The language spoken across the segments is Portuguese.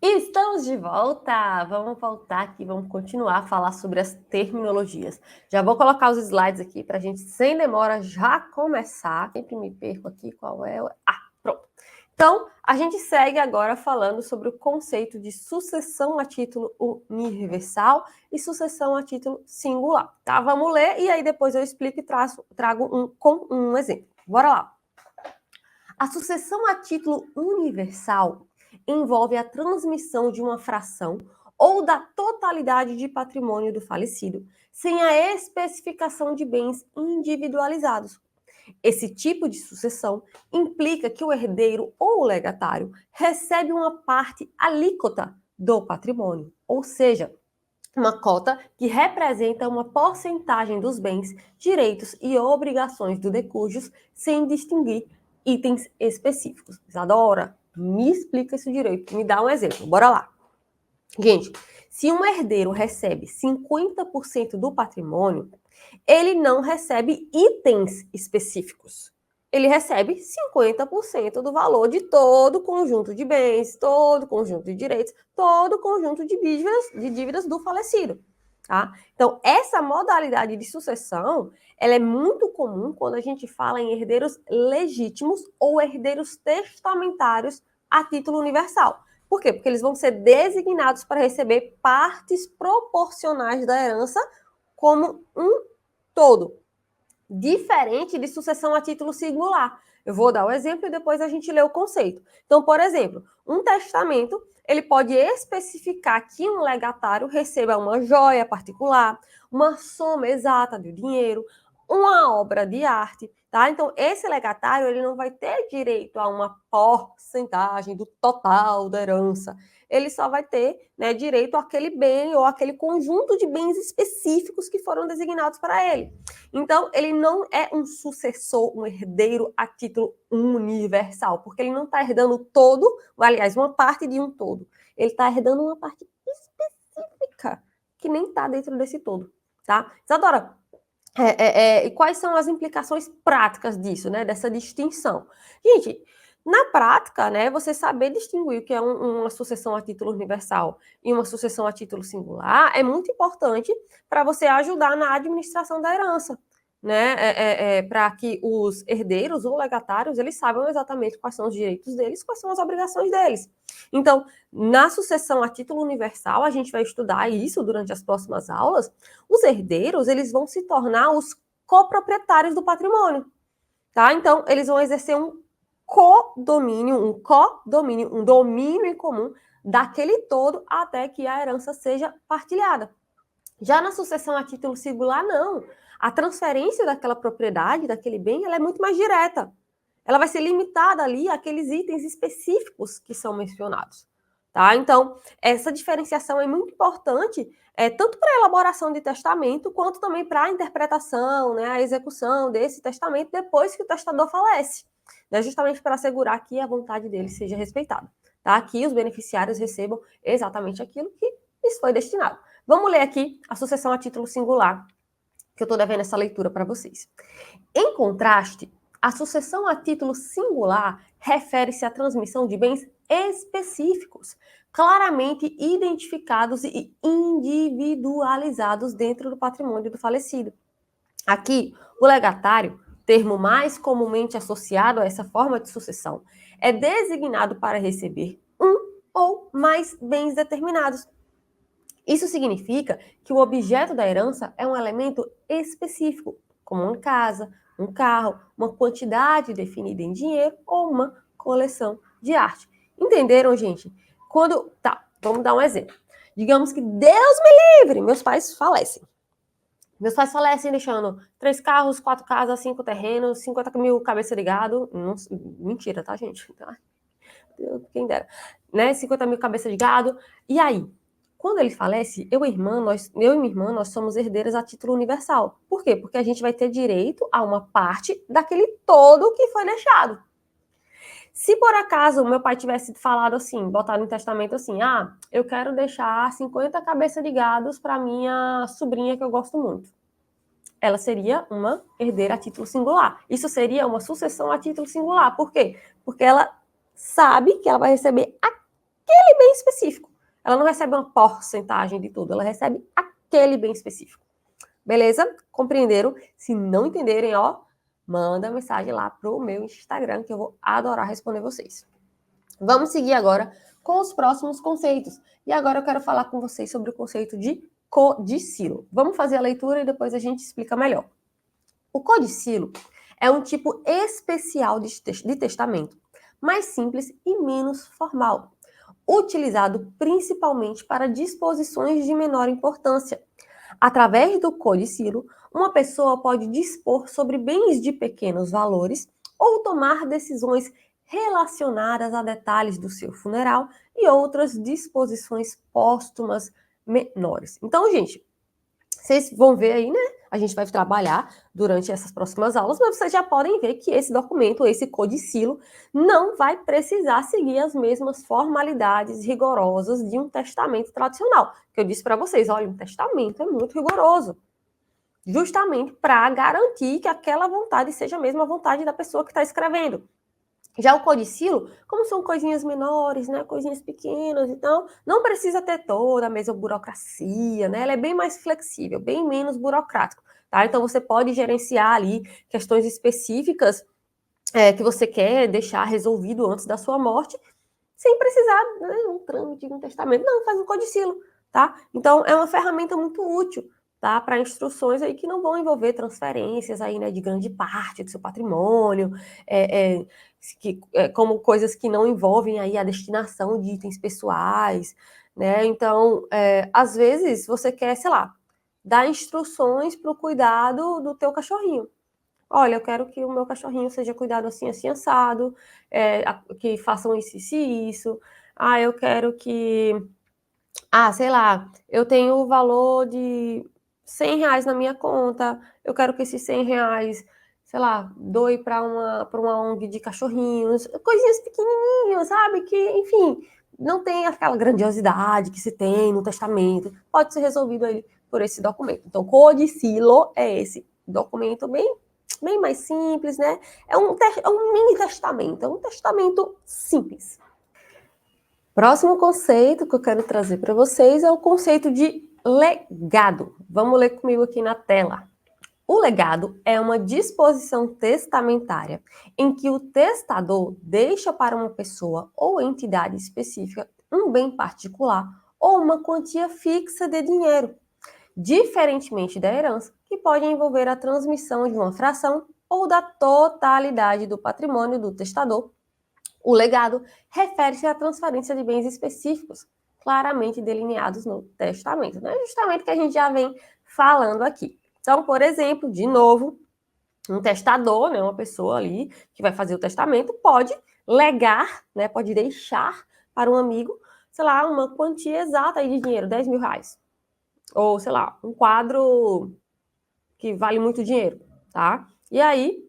Estamos de volta! Vamos voltar aqui, vamos continuar a falar sobre as terminologias. Já vou colocar os slides aqui para a gente, sem demora, já começar. Sempre me perco aqui qual é. Pronto. Então, a gente segue agora falando sobre o conceito de sucessão a título universal e sucessão a título singular. Tá? Vamos ler e aí depois eu explico e trago com um exemplo. Bora lá! A sucessão a título universal envolve a transmissão de uma fração ou da totalidade de patrimônio do falecido, sem a especificação de bens individualizados. Esse tipo de sucessão implica que o herdeiro ou o legatário recebe uma parte alíquota do patrimônio, ou seja, uma cota que representa uma porcentagem dos bens, direitos e obrigações do decujus, sem distinguir itens específicos. Isadora, me explica isso direito, me dá um exemplo, bora lá. Gente, se um herdeiro recebe 50% do patrimônio, ele não recebe itens específicos. Ele recebe 50% do valor de todo o conjunto de bens, todo o conjunto de direitos, todo o conjunto de dívidas do falecido. Tá? Então, essa modalidade de sucessão, ela é muito comum quando a gente fala em herdeiros legítimos ou herdeiros testamentários a título universal. Por quê? Porque eles vão ser designados para receber partes proporcionais da herança como um todo, diferente de sucessão a título singular. Eu vou dar o exemplo e depois a gente lê o conceito. Então, por exemplo, um testamento, ele pode especificar que um legatário receba uma joia particular, uma soma exata de dinheiro, uma obra de arte, tá? Então, esse legatário, ele não vai ter direito a uma porcentagem do total da herança. Ele só vai ter, né, direito àquele bem ou aquele conjunto de bens específicos que foram designados para ele. Então, ele não é um sucessor, um herdeiro a título universal, porque ele não está herdando todo, aliás, uma parte de um todo. Ele está herdando uma parte específica, que nem está dentro desse todo, tá? Isadora, e quais são as implicações práticas disso, né, dessa distinção? Gente, na prática, né, você saber distinguir o que é uma sucessão a título universal e uma sucessão a título singular é muito importante para você ajudar na administração da herança, né, para que os herdeiros ou legatários, eles saibam exatamente quais são os direitos deles, quais são as obrigações deles. Então, na sucessão a título universal, a gente vai estudar isso durante as próximas aulas. Os herdeiros, eles vão se tornar os coproprietários do patrimônio, tá? Então, eles vão exercer um domínio em comum daquele todo até que a herança seja partilhada. Já na sucessão a título singular, não. A transferência daquela propriedade, daquele bem, ela é muito mais direta. Ela vai ser limitada ali àqueles itens específicos que são mencionados. Tá? Então, essa diferenciação é muito importante, tanto para a elaboração de testamento, quanto também para a interpretação, né, a execução desse testamento depois que o testador falece, né, justamente para assegurar que a vontade dele seja respeitada, tá? Que os beneficiários recebam exatamente aquilo que lhes foi destinado. Vamos ler aqui a sucessão a título singular, que eu estou devendo essa leitura para vocês. Em contraste, a sucessão a título singular refere-se à transmissão de bens específicos, claramente identificados e individualizados dentro do patrimônio do falecido. Aqui, o legatário, termo mais comumente associado a essa forma de sucessão, é designado para receber um ou mais bens determinados. Isso significa que o objeto da herança é um elemento específico, como uma casa, um carro, uma quantidade definida em dinheiro ou uma coleção de arte. Entenderam, gente? Vamos dar um exemplo. Digamos que Deus me livre, meus pais falecem. Meus pais falecem deixando 3 carros, 4 casas, 5 terrenos, 50 mil cabeça de gado. Mentira, tá, gente? Quem dera. Né? 50 mil cabeça de gado. E aí? Quando ele falece, eu e minha irmã, nós somos herdeiras a título universal. Por quê? Porque a gente vai ter direito a uma parte daquele todo que foi deixado. Se por acaso o meu pai tivesse falado assim, botado no testamento assim, eu quero deixar 50 cabeças de gados para minha sobrinha que eu gosto muito. Ela seria uma herdeira a título singular. Isso seria uma sucessão a título singular. Por quê? Porque ela sabe que ela vai receber aquele bem específico. Ela não recebe uma porcentagem de tudo, ela recebe aquele bem específico. Beleza? Compreenderam? Se não entenderem, ó, manda mensagem lá pro meu Instagram que eu vou adorar responder vocês. Vamos seguir agora com os próximos conceitos. E agora eu quero falar com vocês sobre o conceito de codicilo. Vamos fazer a leitura e depois a gente explica melhor. O codicilo é um tipo especial de testamento, mais simples e menos formal, utilizado principalmente para disposições de menor importância. Através do codicilo, uma pessoa pode dispor sobre bens de pequenos valores ou tomar decisões relacionadas a detalhes do seu funeral e outras disposições póstumas menores. Então, gente, vocês vão ver aí, né? A gente vai trabalhar durante essas próximas aulas, mas vocês já podem ver que esse documento, esse codicilo, não vai precisar seguir as mesmas formalidades rigorosas de um testamento tradicional. Que eu disse para vocês, olha, um testamento é muito rigoroso, justamente para garantir que aquela vontade seja a mesma vontade da pessoa que está escrevendo. Já o codicilo, como são coisinhas menores, né, coisinhas pequenas, então não precisa ter toda a mesma burocracia, né? Ela é bem mais flexível, bem menos burocrático, tá? Então você pode gerenciar ali questões específicas que você quer deixar resolvido antes da sua morte, sem precisar, né, um trâmite, um testamento. Não, faz um codicilo, tá? Então é uma ferramenta muito útil, tá? Para instruções aí que não vão envolver transferências aí, né, de grande parte do seu patrimônio, como coisas que não envolvem aí a destinação de itens pessoais, né? Então, às vezes você quer, sei lá, dar instruções para o cuidado do teu cachorrinho. Olha, eu quero que o meu cachorrinho seja cuidado assim, assim, assado, que façam isso, isso e isso. Ah, eu quero que... Ah, sei lá, eu tenho o valor de R$ 100 na minha conta, eu quero que esses R$ 100, sei lá, doe para uma ONG de cachorrinhos, coisinhas pequenininhas, sabe? Que, enfim, não tem aquela grandiosidade que se tem no testamento. Pode ser resolvido aí por esse documento. Então, codicilo é esse documento bem mais simples, né? É um mini testamento, é um testamento simples. Próximo conceito que eu quero trazer para vocês é o conceito de legado. Vamos ler comigo aqui na tela. O legado é uma disposição testamentária em que o testador deixa para uma pessoa ou entidade específica um bem particular ou uma quantia fixa de dinheiro, diferentemente da herança, que pode envolver a transmissão de uma fração ou da totalidade do patrimônio do testador. O legado refere-se à transferência de bens específicos, claramente delineados no testamento, né? Justamente o que a gente já vem falando aqui. Então, por exemplo, de novo, um testador, né, uma pessoa ali que vai fazer o testamento, pode legar, né, pode deixar para um amigo, sei lá, uma quantia exata aí de dinheiro, R$ 10.000. Ou, sei lá, um quadro que vale muito dinheiro, tá? E aí,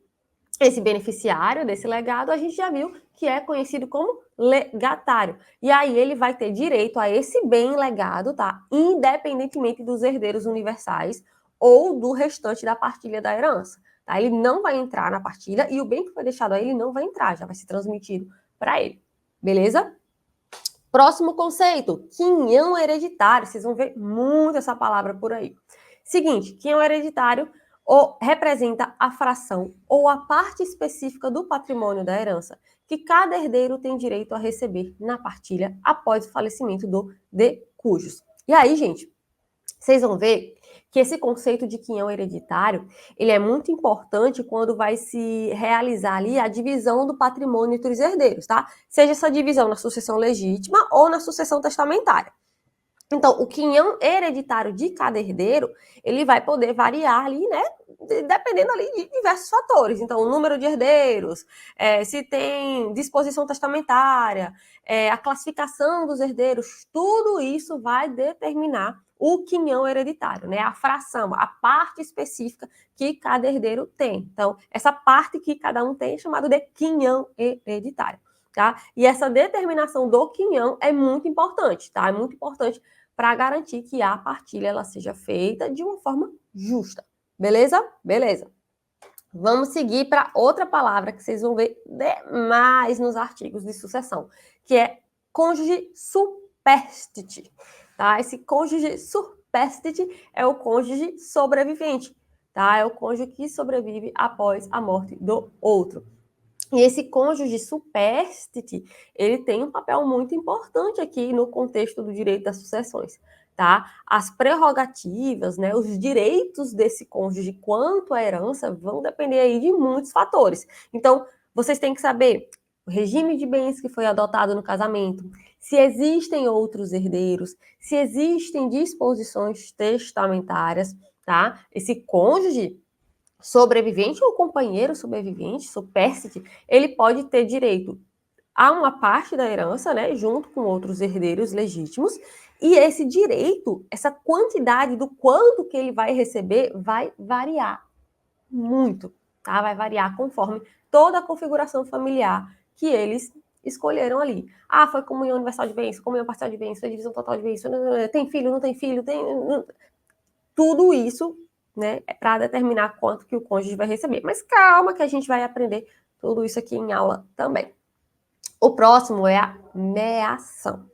esse beneficiário desse legado, a gente já viu que é conhecido como legatário. E aí ele vai ter direito a esse bem legado, tá? Independentemente dos herdeiros universais ou do restante da partilha da herança, tá? Ele não vai entrar na partilha e o bem que foi deixado a ele não vai entrar, já vai ser transmitido para ele. Beleza? Próximo conceito, quinhão hereditário. Vocês vão ver muito essa palavra por aí. Seguinte, quinhão hereditário representa a fração ou a parte específica do patrimônio da herança que cada herdeiro tem direito a receber na partilha após o falecimento de cujos. E aí, gente, vocês vão ver que esse conceito de quinhão hereditário, ele é muito importante quando vai se realizar ali a divisão do patrimônio entre os herdeiros, tá? Seja essa divisão na sucessão legítima ou na sucessão testamentária. Então, o quinhão hereditário de cada herdeiro, ele vai poder variar ali, né? Dependendo ali de diversos fatores. Então, o número de herdeiros, se tem disposição testamentária, a classificação dos herdeiros, tudo isso vai determinar o quinhão hereditário, né? A fração, a parte específica que cada herdeiro tem. Então, essa parte que cada um tem é chamada de quinhão hereditário, tá? E essa determinação do quinhão é muito importante, tá? É muito importante para garantir que a partilha ela seja feita de uma forma justa. Beleza? Beleza. Vamos seguir para outra palavra que vocês vão ver demais nos artigos de sucessão, que é cônjuge superstite, tá? Esse cônjuge superstite é o cônjuge sobrevivente, tá? É o cônjuge que sobrevive após a morte do outro. E esse cônjuge superstite, ele tem um papel muito importante aqui no contexto do direito das sucessões, tá? As prerrogativas, né, os direitos desse cônjuge quanto à herança vão depender aí de muitos fatores. Então, vocês têm que saber o regime de bens que foi adotado no casamento, se existem outros herdeiros, se existem disposições testamentárias, tá? Esse cônjuge sobrevivente ou companheiro sobrevivente, superstite, ele pode ter direito a uma parte da herança, né, junto com outros herdeiros legítimos, e esse direito, essa quantidade do quanto que ele vai receber vai variar muito, tá? Vai variar conforme toda a configuração familiar que eles escolheram ali. Ah, foi comunhão universal de bens, comunhão parcial de bens, foi divisão total de bens, tem filho, não tem filho, tem tudo isso, né, para determinar quanto que o cônjuge vai receber. Mas calma que a gente vai aprender tudo isso aqui em aula também. O próximo é a meação.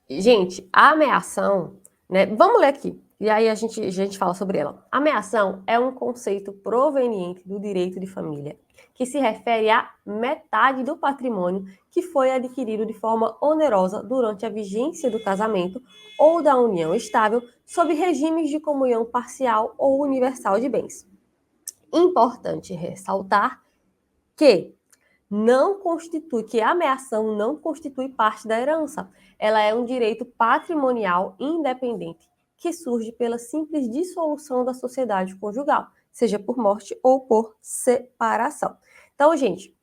Gente, a meação, né, vamos ler aqui, e aí a gente fala sobre ela. A meação é um conceito proveniente do direito de família, que se refere à metade do patrimônio que foi adquirido de forma onerosa durante a vigência do casamento ou da união estável, sob regimes de comunhão parcial ou universal de bens. Importante ressaltar que a meação não constitui parte da herança. Ela é um direito patrimonial independente que surge pela simples dissolução da sociedade conjugal, seja por morte ou por separação. Então, gente,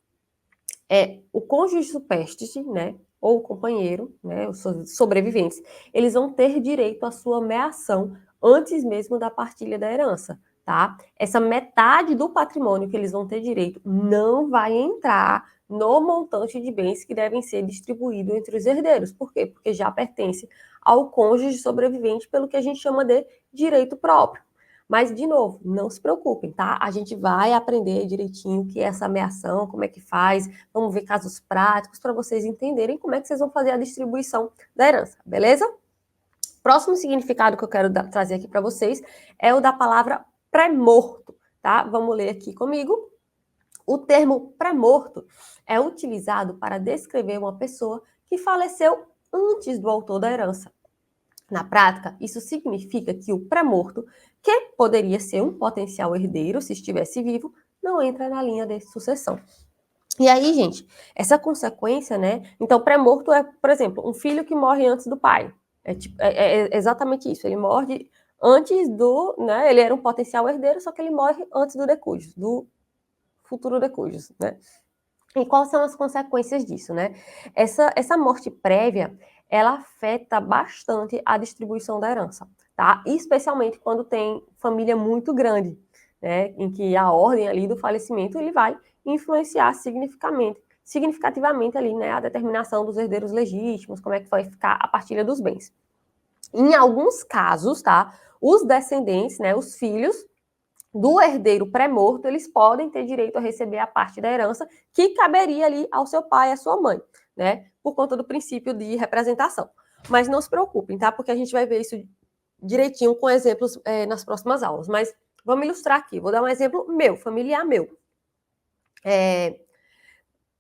o cônjuge superstite, né, ou o companheiro, né, os sobreviventes, eles vão ter direito à sua meação antes mesmo da partilha da herança, tá? Essa metade do patrimônio que eles vão ter direito não vai entrar no montante de bens que devem ser distribuídos entre os herdeiros. Por quê? Porque já pertence ao cônjuge sobrevivente pelo que a gente chama de direito próprio. Mas, de novo, não se preocupem, tá? A gente vai aprender direitinho o que é essa meação, como é que faz, vamos ver casos práticos para vocês entenderem como é que vocês vão fazer a distribuição da herança, beleza? Próximo significado que eu quero trazer aqui para vocês é o da palavra pré-morto, tá? Vamos ler aqui comigo. O termo pré-morto é utilizado para descrever uma pessoa que faleceu antes do autor da herança. Na prática, isso significa que o pré-morto, que poderia ser um potencial herdeiro se estivesse vivo, não entra na linha de sucessão. E aí, gente, essa consequência, né? Então, pré-morto é, por exemplo, um filho que morre antes do pai. É exatamente isso. Ele morre antes do, né? Ele era um potencial herdeiro, só que ele morre antes do decújus, do futuro decújus, né? E quais são as consequências disso, né? Essa morte prévia, ela afeta bastante a distribuição da herança, tá? Especialmente quando tem família muito grande, né? Em que a ordem ali do falecimento, ele vai influenciar significativamente ali, né? A determinação dos herdeiros legítimos, como é que vai ficar a partilha dos bens. Em alguns casos, tá? Os descendentes, né? Os filhos do herdeiro pré-morto, eles podem ter direito a receber a parte da herança que caberia ali ao seu pai e à sua mãe, né? Por conta do princípio de representação. Mas não se preocupem, tá? Porque a gente vai ver isso direitinho com exemplos nas próximas aulas. Mas vamos ilustrar aqui. Vou dar um exemplo meu, familiar meu.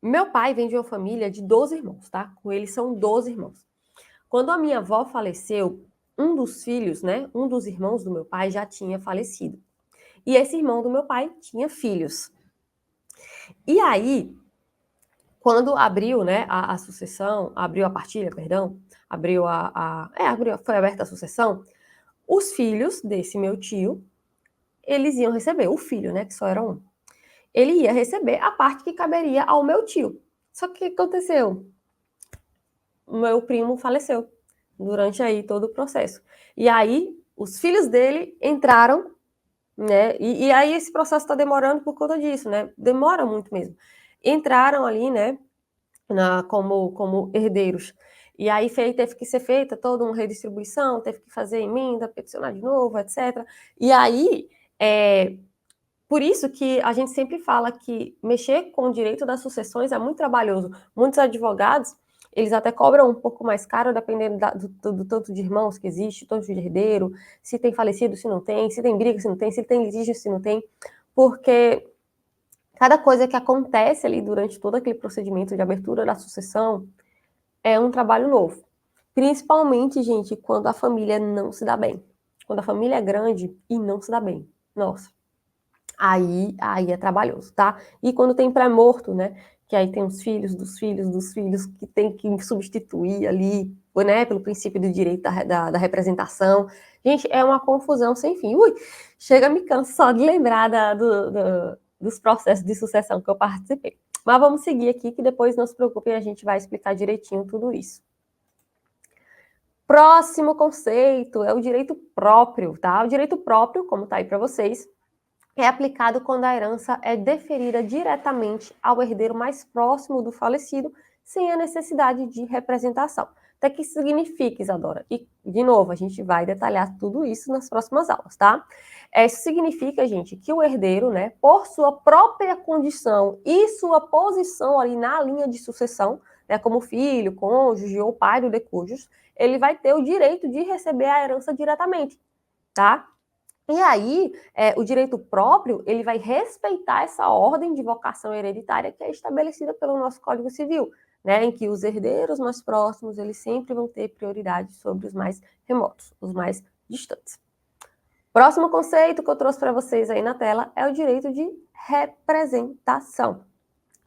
Meu pai vem de uma família de 12 irmãos, tá? Com eles são 12 irmãos. Quando a minha avó faleceu, um dos filhos, né? Um dos irmãos do meu pai já tinha falecido. E esse irmão do meu pai tinha filhos. E aí, quando abriu, né, a sucessão, abriu a partilha, perdão, foi aberta a sucessão, os filhos desse meu tio, eles iam receber, o filho, né, que só era um, ele ia receber a parte que caberia ao meu tio. Só que o que aconteceu? O meu primo faleceu durante aí todo o processo. E aí, os filhos dele entraram, né? E aí esse processo está demorando por conta disso, né? Demora muito mesmo. Entraram ali, né? Como herdeiros. E aí teve que ser feita toda uma redistribuição, teve que fazer emenda, peticionar de novo, etc. E aí, por isso que a gente sempre fala que mexer com o direito das sucessões é muito trabalhoso. Muitos advogados Eles até cobram um pouco mais caro, dependendo do tanto de irmãos que existe, tanto de herdeiro, se tem falecido, se não tem, se tem briga, se não tem, se tem litígio, se não tem, porque cada coisa que acontece ali durante todo aquele procedimento de abertura da sucessão é um trabalho novo. Principalmente, gente, quando a família não se dá bem. Quando a família é grande e não se dá bem. Nossa, aí é trabalhoso, tá? E quando tem pré-morto, né? Que aí tem os filhos dos filhos dos filhos que tem que substituir ali, né? Pelo princípio do direito da representação. Gente, é uma confusão sem fim. Ui, chega a me cansar só de lembrar dos processos de sucessão que eu participei. Mas vamos seguir aqui, que depois não se preocupem, a gente vai explicar direitinho tudo isso. Próximo conceito é o direito próprio, tá? O direito próprio, como tá aí para vocês, é aplicado quando a herança é deferida diretamente ao herdeiro mais próximo do falecido, sem a necessidade de representação. Até que isso significa, Isadora? E, de novo, a gente vai detalhar tudo isso nas próximas aulas, tá? Isso significa, gente, que o herdeiro, né, por sua própria condição e sua posição ali na linha de sucessão, né, como filho, cônjuge ou pai do decujus, ele vai ter o direito de receber a herança diretamente, tá? E aí, o direito próprio, ele vai respeitar essa ordem de vocação hereditária que é estabelecida pelo nosso Código Civil, né, em que os herdeiros mais próximos, eles sempre vão ter prioridade sobre os mais remotos, os mais distantes. Próximo conceito que eu trouxe para vocês aí na tela é o direito de representação.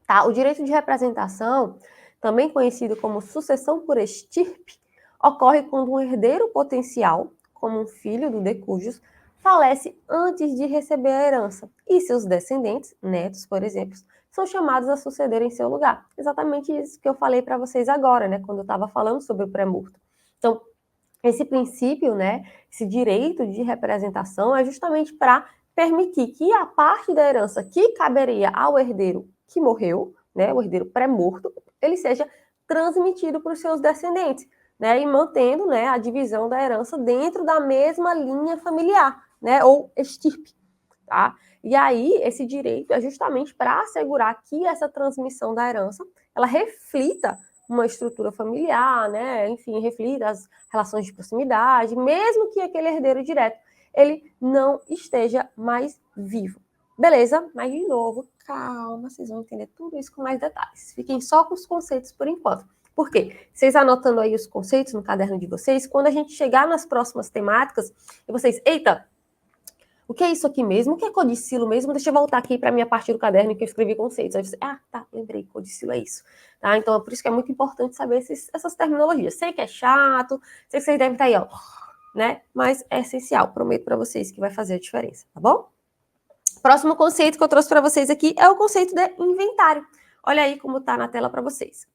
Tá? O direito de representação, também conhecido como sucessão por estirpe, ocorre quando um herdeiro potencial, como um filho do decujus, falece antes de receber a herança, e seus descendentes, netos, por exemplo, são chamados a suceder em seu lugar. Exatamente isso que eu falei para vocês agora, né, quando eu estava falando sobre o pré-morto. Então, esse princípio, né, esse direito de representação é justamente para permitir que a parte da herança que caberia ao herdeiro que morreu, né, o herdeiro pré-morto, ele seja transmitido para os seus descendentes, né, e mantendo, né, a divisão da herança dentro da mesma linha familiar, né, ou estirpe, tá? E aí, esse direito é justamente para assegurar que essa transmissão da herança, ela reflita uma estrutura familiar, né, enfim, reflita as relações de proximidade, mesmo que aquele herdeiro direto, ele não esteja mais vivo. Beleza? Mas, de novo, calma, vocês vão entender tudo isso com mais detalhes. Fiquem só com os conceitos por enquanto. Por quê? Vocês anotando aí os conceitos no caderno de vocês, quando a gente chegar nas próximas temáticas, e vocês, eita, o que é isso aqui mesmo? O que é codicilo mesmo? Deixa eu voltar aqui para a minha parte do caderno que eu escrevi conceitos. Aí você, tá, lembrei, codicilo é isso. Tá? Então, é por isso que é muito importante saber essas terminologias. Sei que é chato, sei que vocês devem estar aí, ó, né? Mas é essencial, prometo para vocês que vai fazer a diferença, tá bom? Próximo conceito que eu trouxe para vocês aqui é o conceito de inventário. Olha aí como está na tela para vocês.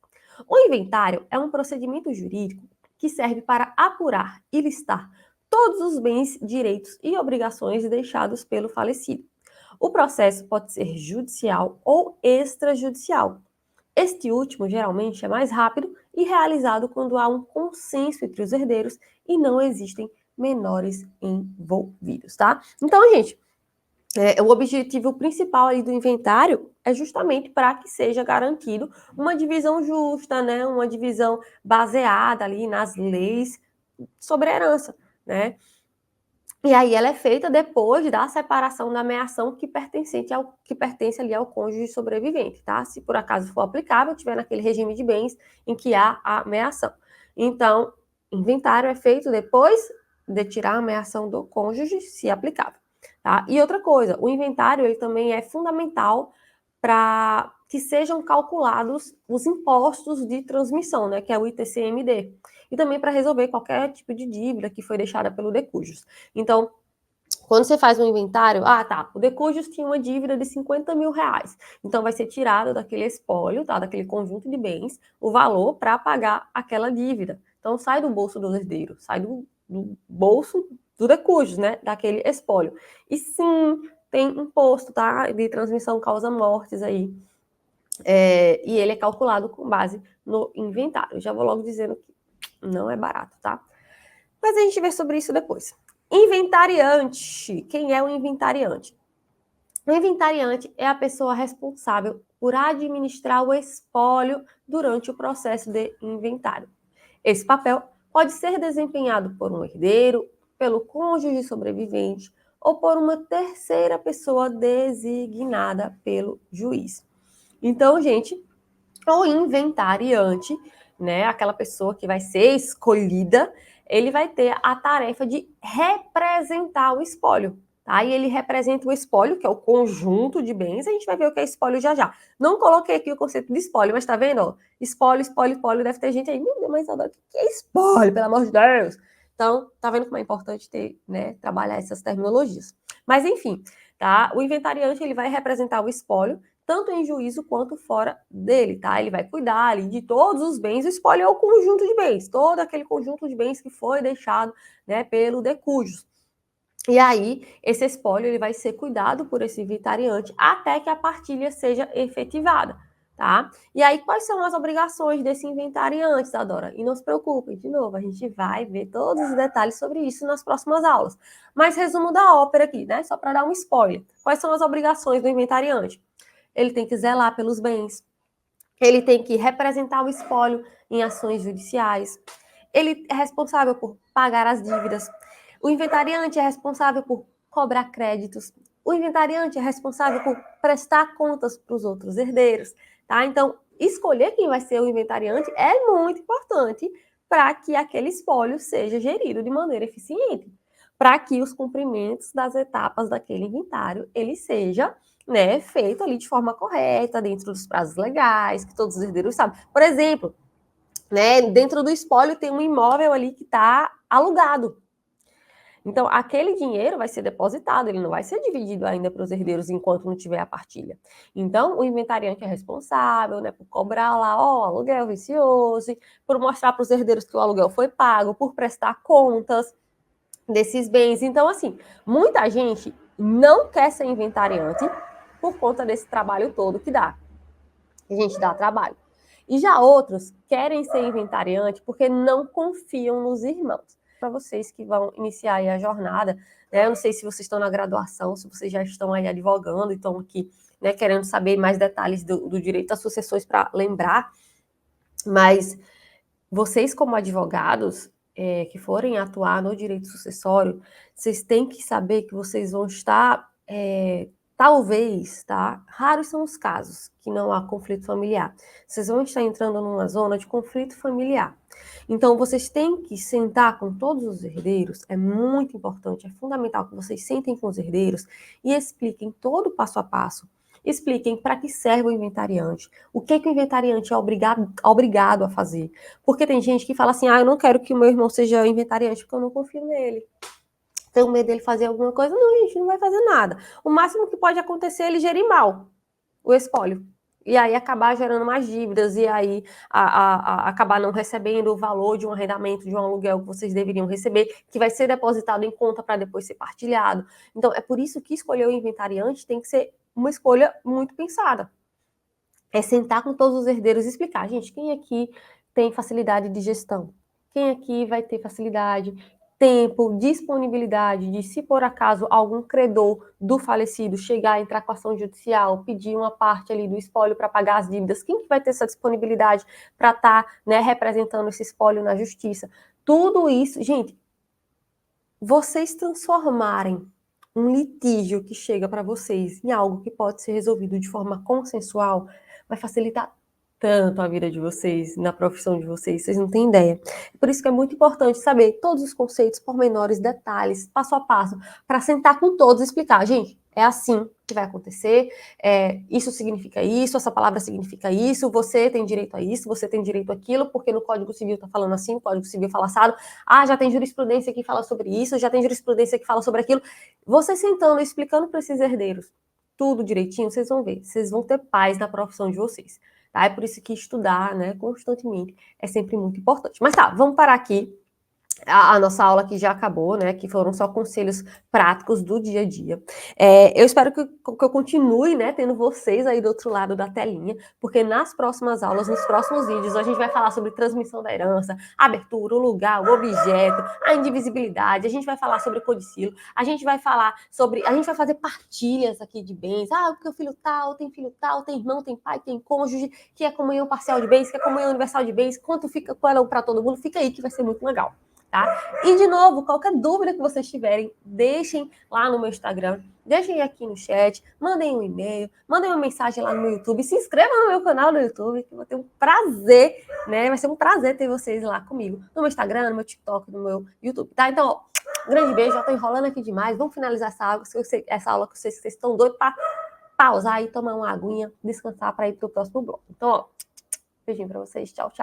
O inventário é um procedimento jurídico que serve para apurar e listar todos os bens, direitos e obrigações deixados pelo falecido. O processo pode ser judicial ou extrajudicial. Este último geralmente é mais rápido e realizado quando há um consenso entre os herdeiros e não existem menores envolvidos, tá? Então, gente, o objetivo principal aí do inventário é justamente para que seja garantido uma divisão justa, né? Uma divisão baseada ali nas leis sobre a herança, né? E aí ela é feita depois da separação da meação que pertence ali ao cônjuge sobrevivente, tá? Se por acaso for aplicável, tiver naquele regime de bens em que há a meação. Então, inventário é feito depois de tirar a meação do cônjuge, se aplicável. Tá? E outra coisa, o inventário ele também é fundamental para que sejam calculados os impostos de transmissão, né, que é o ITCMD, e também para resolver qualquer tipo de dívida que foi deixada pelo decujus. Então, quando você faz um inventário, o decujus tinha uma dívida de 50 mil reais, então vai ser tirado daquele espólio, tá, daquele conjunto de bens, o valor para pagar aquela dívida. Então, sai do bolso do herdeiro, sai do bolso do decujus, né, daquele espólio. E sim, tem imposto, tá, de transmissão causa mortes aí, e ele é calculado com base no inventário. Já vou logo dizendo que não é barato, tá? Mas a gente vê sobre isso depois. Inventariante. Quem é o inventariante? O inventariante é a pessoa responsável por administrar o espólio durante o processo de inventário. Esse papel pode ser desempenhado por um herdeiro, pelo cônjuge sobrevivente ou por uma terceira pessoa designada pelo juiz. Então, gente, o inventariante, né, aquela pessoa que vai ser escolhida, ele vai ter a tarefa de representar o espólio. Tá? E ele representa o espólio, que é o conjunto de bens. A gente vai ver o que é espólio já já. Não coloquei aqui o conceito de espólio, mas tá vendo? Ó, espólio, espólio, espólio. Deve ter gente aí, meu Deus, mas Adora, o que é espólio, pelo amor de Deus? Então, tá vendo como é importante ter, né, trabalhar essas terminologias. Mas, enfim, tá? O inventariante, ele vai representar o espólio, tanto em juízo quanto fora dele, tá? Ele vai cuidar ali de todos os bens, o espólio é o conjunto de bens, todo aquele conjunto de bens que foi deixado, né, pelo decujus. E aí, esse espólio ele vai ser cuidado por esse inventariante até que a partilha seja efetivada, tá? E aí, quais são as obrigações desse inventariante, Adora? E não se preocupem, de novo, a gente vai ver todos os detalhes sobre isso nas próximas aulas. Mas resumo da ópera aqui, né? Só para dar um spoiler. Quais são as obrigações do inventariante? Ele tem que zelar pelos bens, ele tem que representar o espólio em ações judiciais, ele é responsável por pagar as dívidas, o inventariante é responsável por cobrar créditos, o inventariante é responsável por prestar contas para os outros herdeiros, tá? Então, escolher quem vai ser o inventariante é muito importante para que aquele espólio seja gerido de maneira eficiente, para que os cumprimentos das etapas daquele inventário ele seja, né, feito ali de forma correta, dentro dos prazos legais, que todos os herdeiros sabem. Por exemplo, né, dentro do espólio tem um imóvel ali que está alugado. Então, aquele dinheiro vai ser depositado, ele não vai ser dividido ainda para os herdeiros enquanto não tiver a partilha. Então, o inventariante é responsável, né, por cobrar lá, ó, aluguel vicioso, por mostrar para os herdeiros que o aluguel foi pago, por prestar contas desses bens. Então, assim, muita gente não quer ser inventariante por conta desse trabalho todo que dá. A gente dá trabalho. E já outros querem ser inventariante porque não confiam nos irmãos. Para vocês que vão iniciar aí a jornada, né? Eu não sei se vocês estão na graduação, se vocês já estão aí advogando e estão aqui, né, querendo saber mais detalhes do direito às sucessões para lembrar, mas vocês como advogados que forem atuar no direito sucessório, vocês têm que saber que vocês vão estar, talvez, tá? Raros são os casos que não há conflito familiar. Vocês vão estar entrando numa zona de conflito familiar. Então, vocês têm que sentar com todos os herdeiros, é muito importante, é fundamental que vocês sentem com os herdeiros e expliquem todo o passo a passo. Expliquem para que serve o inventariante, o que o inventariante é obrigado a fazer. Porque tem gente que fala assim, eu não quero que o meu irmão seja inventariante porque eu não confio nele. Tenho medo dele fazer alguma coisa. Não, gente, não vai fazer nada. O máximo que pode acontecer é ele gerir mal o espólio. E aí acabar gerando mais dívidas, e aí acabar não recebendo o valor de um arrendamento, de um aluguel que vocês deveriam receber, que vai ser depositado em conta para depois ser partilhado. Então, é por isso que escolher o inventariante tem que ser uma escolha muito pensada. É sentar com todos os herdeiros e explicar, gente, quem aqui tem facilidade de gestão? Quem aqui vai ter facilidade, tempo, disponibilidade de, se por acaso algum credor do falecido chegar, entrar com ação judicial, pedir uma parte ali do espólio para pagar as dívidas, quem que vai ter essa disponibilidade para estar, né, representando esse espólio na justiça? Tudo isso, gente, vocês transformarem um litígio que chega para vocês em algo que pode ser resolvido de forma consensual, vai facilitar tanto a vida de vocês, na profissão de vocês não têm ideia. Por isso que é muito importante saber todos os conceitos, pormenores, detalhes, passo a passo, para sentar com todos e explicar, gente, é assim que vai acontecer, isso significa isso, essa palavra significa isso, você tem direito a isso, você tem direito àquilo, porque no Código Civil está falando assim, o Código Civil fala assado, já tem jurisprudência que fala sobre isso, já tem jurisprudência que fala sobre aquilo. Você sentando e explicando para esses herdeiros tudo direitinho, vocês vão ver, vocês vão ter paz na profissão de vocês. Tá? É por isso que estudar, né, constantemente é sempre muito importante. Mas tá, vamos parar aqui. a nossa aula aqui já acabou, né? Que foram só conselhos práticos do dia a dia. Eu espero que eu continue, né, tendo vocês aí do outro lado da telinha, porque nas próximas aulas, nos próximos vídeos, a gente vai falar sobre transmissão da herança, abertura, o lugar, o objeto, a indivisibilidade, a gente vai falar sobre codicilo, a gente vai fazer partilhas aqui de bens, porque o filho tal, tem irmão, tem pai, tem cônjuge, que é comunhão parcial de bens, que é comunhão universal de bens, quanto fica para todo mundo, fica aí que vai ser muito legal. Tá? E, de novo, qualquer dúvida que vocês tiverem, deixem lá no meu Instagram, deixem aqui no chat, mandem um e-mail, mandem uma mensagem lá no meu YouTube, se inscrevam no meu canal no YouTube, que eu vou ter um prazer, né? Vai ser um prazer ter vocês lá comigo, no meu Instagram, no meu TikTok, no meu YouTube, tá? Então, ó, um grande beijo, já tô enrolando aqui demais, vamos finalizar essa aula que vocês estão doidos para pausar e tomar uma aguinha, descansar para ir pro próximo bloco. Então, ó, beijinho para vocês, tchau, tchau.